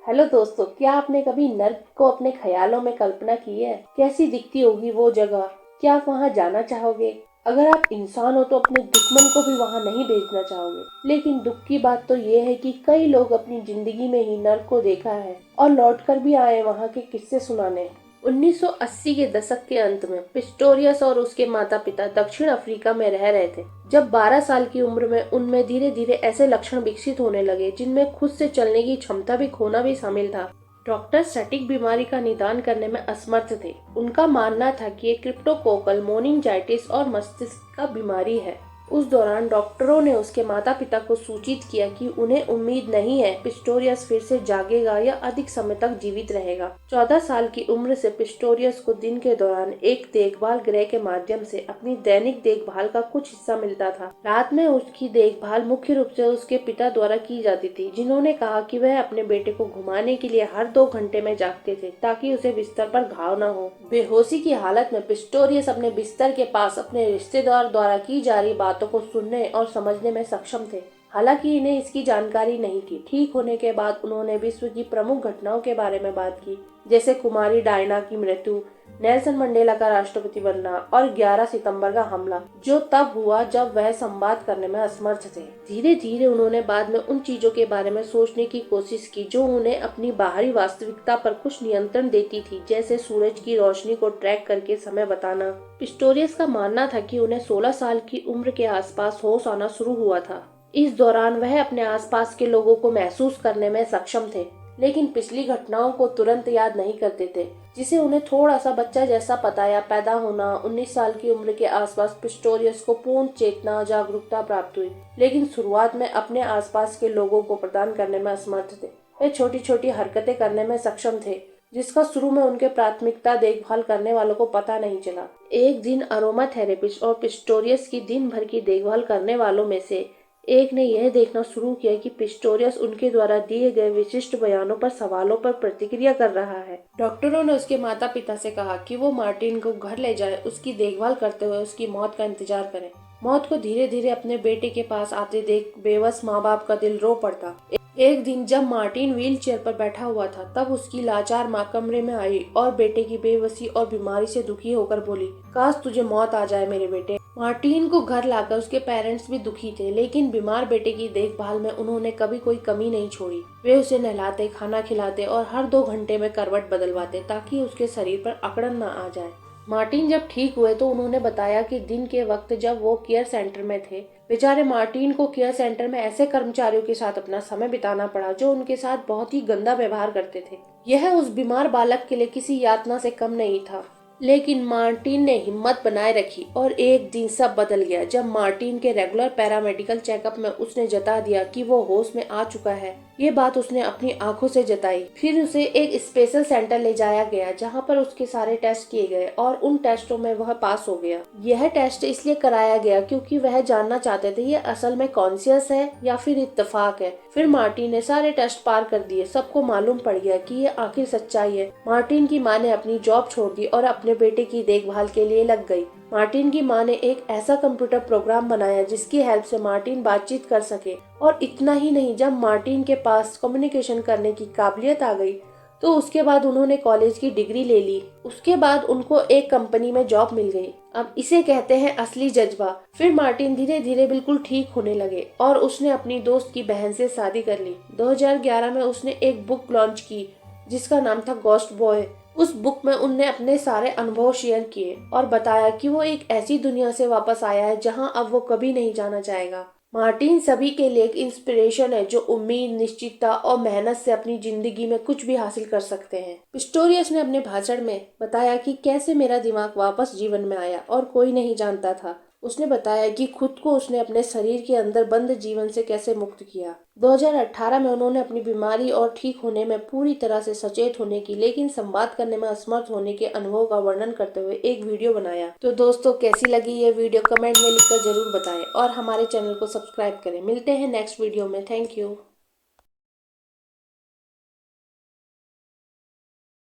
Hello दोस्तों, क्या आपने कभी नर्क को अपने ख्यालों में कल्पना की है? कैसी दिखती होगी वो जगह? क्या आप वहां जाना चाहोगे? अगर आप इंसान हो तो अपने दुश्मन को भी वहां नहीं भेजना चाहोगे। लेकिन दुख की बात तो ये है कि कई लोग अपनी जिंदगी में ही नर्क को देखा है और लौटकर भी आए वहां के किस्से सुनाने। 1980 के दशक के अंत में पिस्टोरियस और उसके माता पिता दक्षिण अफ्रीका में रह रहे थे। जब 12 साल की उम्र में उनमें धीरे धीरे ऐसे लक्षण विकसित होने लगे जिनमें खुद से चलने की क्षमता भी खोना भी शामिल था। डॉक्टर सटीक बीमारी का निदान करने में असमर्थ थे। उनका मानना था कि ये क्रिप्टोकोकल मोनिंजाइटिस और मस्तिष्क का बीमारी है। उस दौरान डॉक्टरों ने उसके माता पिता को सूचित किया कि उन्हें उम्मीद नहीं है पिस्टोरियस फिर से जागेगा या अधिक समय तक जीवित रहेगा। 14 साल की उम्र से पिस्टोरियस को दिन के दौरान एक देखभाल गृह के माध्यम से अपनी दैनिक देखभाल का कुछ हिस्सा मिलता था। रात में उसकी देखभाल मुख्य रूप से उसके पिता द्वारा की जाती थी, जिन्होंने कहा कि वह अपने बेटे को घुमाने के लिए हर 2 घंटे में जागते थे ताकि उसे बिस्तर पर घाव न हो। बेहोशी की हालत में पिस्टोरियस अपने बिस्तर के पास अपने रिश्तेदार द्वारा की जा रही बातों को सुनने और समझने में सक्षम थे। हालांकि इन्हें इसकी जानकारी नहीं थी। ठीक होने के बाद उन्होंने विश्व की प्रमुख घटनाओं के बारे में बात की, जैसे कुमारी डायना की मृत्यु, नेल्सन मंडेला का राष्ट्रपति बनना और 11 सितंबर का हमला, जो तब हुआ जब वह संवाद करने में असमर्थ थे। धीरे धीरे उन्होंने बाद में उन चीजों के बारे में सोचने की कोशिश की जो उन्हें अपनी बाहरी वास्तविकता पर कुछ नियंत्रण देती थी, जैसे सूरज की रोशनी को ट्रैक करके समय बताना। पिस्टोरियस का मानना था कि उन्हें 16 साल की उम्र के आसपास होश आना शुरू हुआ था। इस दौरान वह अपने आसपास के लोगों को महसूस करने में सक्षम थे, लेकिन पिछली घटनाओं को तुरंत याद नहीं करते थे, जिसे उन्हें थोड़ा सा बच्चा जैसा पता या पैदा होना। 19 साल की उम्र के आसपास पिस्टोरियस को पूर्ण चेतना जागरूकता प्राप्त हुई, लेकिन शुरुआत में अपने आसपास के लोगों को प्रदान करने में असमर्थ थे। वे छोटी छोटी हरकतें करने में सक्षम थे, जिसका शुरू में उनके प्राथमिकता देखभाल करने वालों को पता नहीं चला। एक दिन अरोमा थेरेपिस्ट और पिस्टोरियस की दिन भर की देखभाल करने वालों में से एक ने यह देखना शुरू किया कि पिस्टोरियस उनके द्वारा दिए गए विशिष्ट बयानों पर सवालों पर प्रतिक्रिया कर रहा है। डॉक्टरों ने उसके माता पिता से कहा कि वो मार्टिन को घर ले जाए, उसकी देखभाल करते हुए उसकी मौत का इंतजार करें। मौत को धीरे धीरे अपने बेटे के पास आते देख बेबस माँ बाप का दिल रो पड़ता। एक दिन जब मार्टिन व्हील चेयर पर बैठा हुआ था, तब उसकी लाचार माँ कमरे में आई और बेटे की बेबसी और बीमारी से दुखी होकर बोली, काश तुझे मौत आ जाए मेरे बेटे। मार्टिन को घर लाकर उसके पेरेंट्स भी दुखी थे, लेकिन बीमार बेटे की देखभाल में उन्होंने कभी कोई कमी नहीं छोड़ी। वे उसे नहलाते, खाना खिलाते और हर 2 घंटे में करवट बदलवाते ताकि उसके शरीर पर अकड़न न आ जाए। मार्टिन जब ठीक हुए तो उन्होंने बताया कि दिन के वक्त जब वो केयर सेंटर में थे, बेचारे मार्टिन को केयर सेंटर में ऐसे कर्मचारियों के साथ अपना समय बिताना पड़ा जो उनके साथ बहुत ही गंदा व्यवहार करते थे। यह उस बीमार बालक के लिए किसी यातना से कम नहीं था। लेकिन मार्टिन ने हिम्मत बनाए रखी और एक दिन सब बदल गया जब मार्टिन के रेगुलर पैरामेडिकल चेकअप में उसने जता दिया कि वो होश में आ चुका है। ये बात उसने अपनी आंखों से जताई। फिर उसे एक स्पेशल सेंटर ले जाया गया जहां पर उसके सारे टेस्ट किए गए और उन टेस्टों में वह पास हो गया। यह टेस्ट इसलिए कराया गया क्योंकि वह जानना चाहते थे ये असल में कॉन्शियस है या फिर इत्तेफाक है। फिर मार्टिन ने सारे टेस्ट पार कर दिए। सबको मालूम पड़ गया कि ये आखिर सच्चाई है। मार्टिन की माँ ने अपनी जॉब छोड़ दी और अपने बेटे की देखभाल के लिए लग गई। मार्टिन की माँ ने एक ऐसा कंप्यूटर प्रोग्राम बनाया जिसकी हेल्प से मार्टिन बातचीत कर सके। और इतना ही नहीं, जब मार्टिन के पास कम्युनिकेशन करने की काबिलियत आ गई तो उसके बाद उन्होंने कॉलेज की डिग्री ले ली। उसके बाद उनको एक कंपनी में जॉब मिल गई। अब इसे कहते हैं असली जज्बा। फिर मार्टिन धीरे धीरे बिल्कुल ठीक होने लगे और उसने अपनी दोस्त की बहन से शादी कर ली। 2011 में उसने एक बुक लॉन्च की जिसका नाम था गोस्ट बॉय। उस बुक में उनने अपने सारे अनुभव शेयर किए और बताया कि वो एक ऐसी दुनिया से वापस आया है जहां अब वो कभी नहीं जाना चाहेगा। मार्टिन सभी के लिए एक इंस्पिरेशन है जो उम्मीद, निश्चितता और मेहनत से अपनी जिंदगी में कुछ भी हासिल कर सकते हैं। पिस्टोरियस ने अपने भाषण में बताया कि कैसे मेरा दिमाग वापस जीवन में आया और कोई नहीं जानता था। उसने बताया कि खुद को उसने अपने शरीर के अंदर बंद जीवन से कैसे मुक्त किया। 2018 में उन्होंने अपनी बीमारी और ठीक होने में पूरी तरह से सचेत होने की लेकिन संवाद करने में असमर्थ होने के अनुभव का वर्णन करते हुए एक वीडियो बनाया। तो दोस्तों, कैसी लगी ये वीडियो कमेंट में लिखकर जरूर बताएं और हमारे चैनल को सब्सक्राइब करें। मिलते हैं नेक्स्ट वीडियो में। Thank you.